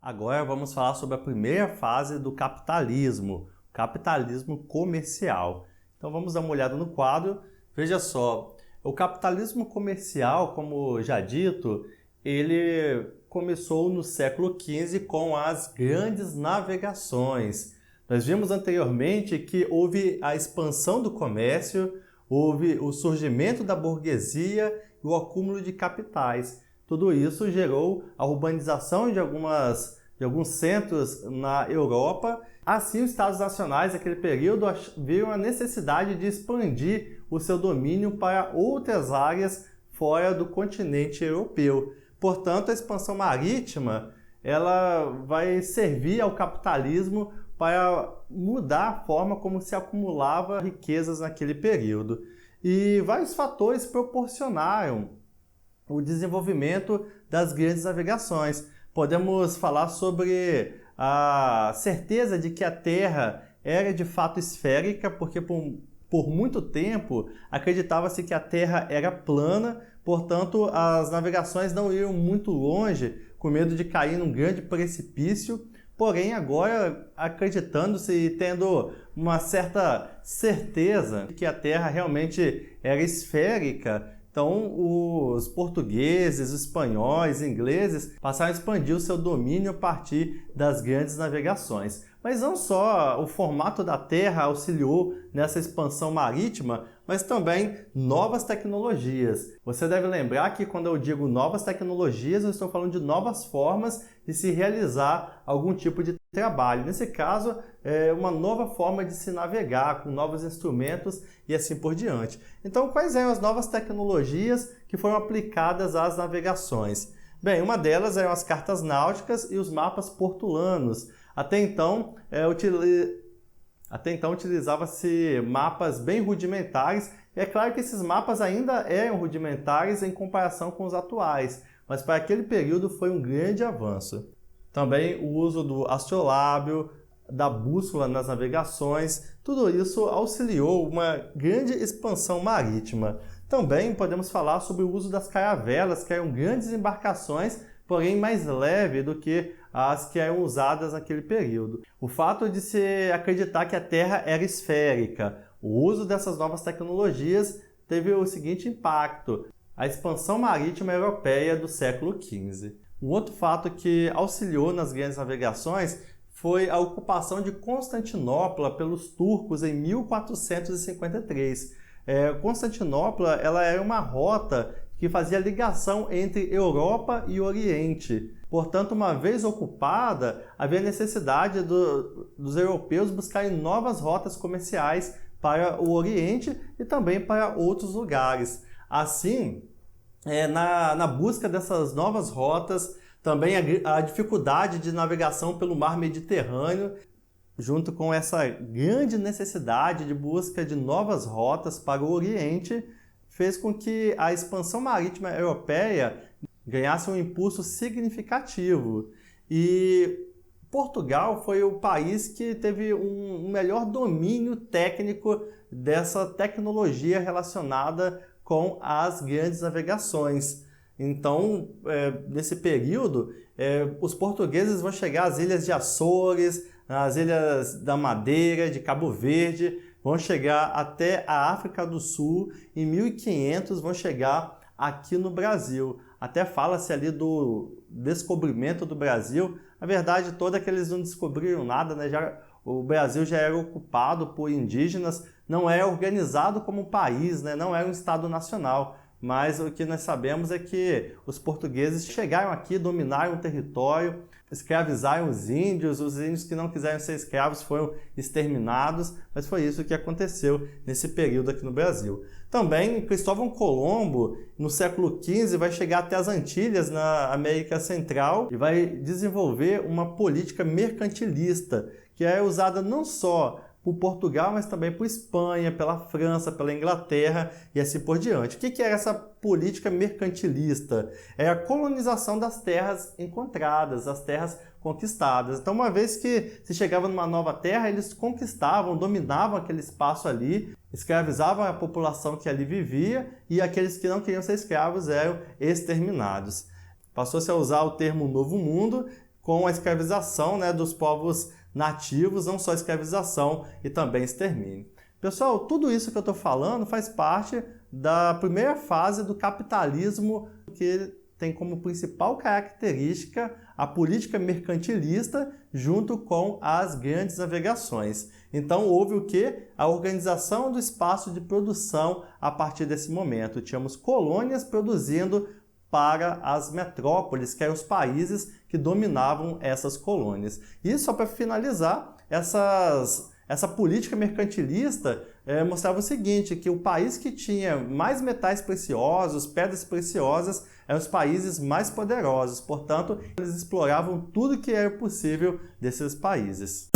Agora vamos falar sobre a primeira fase do capitalismo, o capitalismo comercial. Então vamos dar uma olhada no quadro. Veja só, o capitalismo comercial, como já dito, ele começou no século XV com as grandes navegações. Nós vimos anteriormente que houve a expansão do comércio, houve o surgimento da burguesia e o acúmulo de capitais. Tudo isso gerou a urbanização de alguns centros na Europa. Assim, os Estados nacionais, naquele período, viram a necessidade de expandir o seu domínio para outras áreas fora do continente europeu. Portanto, a expansão marítima ela vai servir ao capitalismo para mudar a forma como se acumulava riquezas naquele período. E vários fatores proporcionaram o desenvolvimento das grandes navegações. Podemos falar sobre a certeza de que a Terra era de fato esférica, porque por muito tempo acreditava-se que a Terra era plana, portanto as navegações não iam muito longe, com medo de cair num grande precipício. Porém, agora acreditando-se e tendo uma certa certeza de que a Terra realmente era esférica, então os portugueses, espanhóis, ingleses passaram a expandir o seu domínio a partir das grandes navegações. Mas não só o formato da Terra auxiliou nessa expansão marítima, mas também novas tecnologias. Você deve lembrar que quando eu digo novas tecnologias, eu estou falando de novas formas de se realizar algum tipo de trabalho. Nesse caso, é uma nova forma de se navegar, com novos instrumentos e assim por diante. Então, quais eram as novas tecnologias que foram aplicadas às navegações? Bem, uma delas eram as cartas náuticas e os mapas portulanos. Até então utilizava-se mapas bem rudimentares, e é claro que esses mapas ainda eram rudimentares em comparação com os atuais, mas para aquele período foi um grande avanço. Também o uso do astrolábio, da bússola nas navegações, tudo isso auxiliou uma grande expansão marítima. Também podemos falar sobre o uso das caravelas, que eram grandes embarcações, porém mais leve do que as que eram usadas naquele período. O fato de se acreditar que a Terra era esférica, o uso dessas novas tecnologias teve o seguinte impacto: a expansão marítima europeia do século XV. Um outro fato que auxiliou nas grandes navegações foi a ocupação de Constantinopla pelos turcos em 1453. Constantinopla ela era uma rota que fazia ligação entre Europa e Oriente. Portanto, uma vez ocupada, havia necessidade dos europeus buscarem novas rotas comerciais para o Oriente e também para outros lugares. Assim, na busca dessas novas rotas, também a dificuldade de navegação pelo mar Mediterrâneo, junto com essa grande necessidade de busca de novas rotas para o Oriente, fez com que a expansão marítima europeia ganhasse um impulso significativo. E Portugal foi o país que teve um melhor domínio técnico dessa tecnologia relacionada com as grandes navegações. Então, nesse período, os portugueses vão chegar às ilhas de Açores, às ilhas da Madeira, de Cabo Verde, vão chegar até a África do Sul, em 1500 vão chegar aqui no Brasil. Até fala-se ali do descobrimento do Brasil. A verdade toda é que eles não descobriram nada, né? O Brasil já era ocupado por indígenas, não era organizado como um país, né? Não era um Estado nacional. Mas o que nós sabemos é que os portugueses chegaram aqui, dominaram o território, escravizaram os índios que não quiseram ser escravos foram exterminados, mas foi isso que aconteceu nesse período aqui no Brasil. Também Cristóvão Colombo, no século XV, vai chegar até as Antilhas, na América Central, e vai desenvolver uma política mercantilista, que é usada não só por Portugal, mas também por Espanha, pela França, pela Inglaterra e assim por diante. O que era essa política mercantilista? É a colonização das terras encontradas, das terras conquistadas. Então, uma vez que se chegava numa nova terra, eles conquistavam, dominavam aquele espaço ali, escravizavam a população que ali vivia e aqueles que não queriam ser escravos eram exterminados. Passou-se a usar o termo Novo Mundo com a escravização, né, dos povos nativos, não só escravização e também extermínio. Pessoal, tudo isso que eu estou falando faz parte da primeira fase do capitalismo, que tem como principal característica a política mercantilista junto com as grandes navegações. Então houve o quê? A organização do espaço de produção a partir desse momento. Tínhamos colônias produzindo para as metrópoles, que eram os países que dominavam essas colônias. E só para finalizar, essa política mercantilista mostrava o seguinte, que o país que tinha mais metais preciosos, pedras preciosas, eram os países mais poderosos. Portanto, eles exploravam tudo que era possível desses países.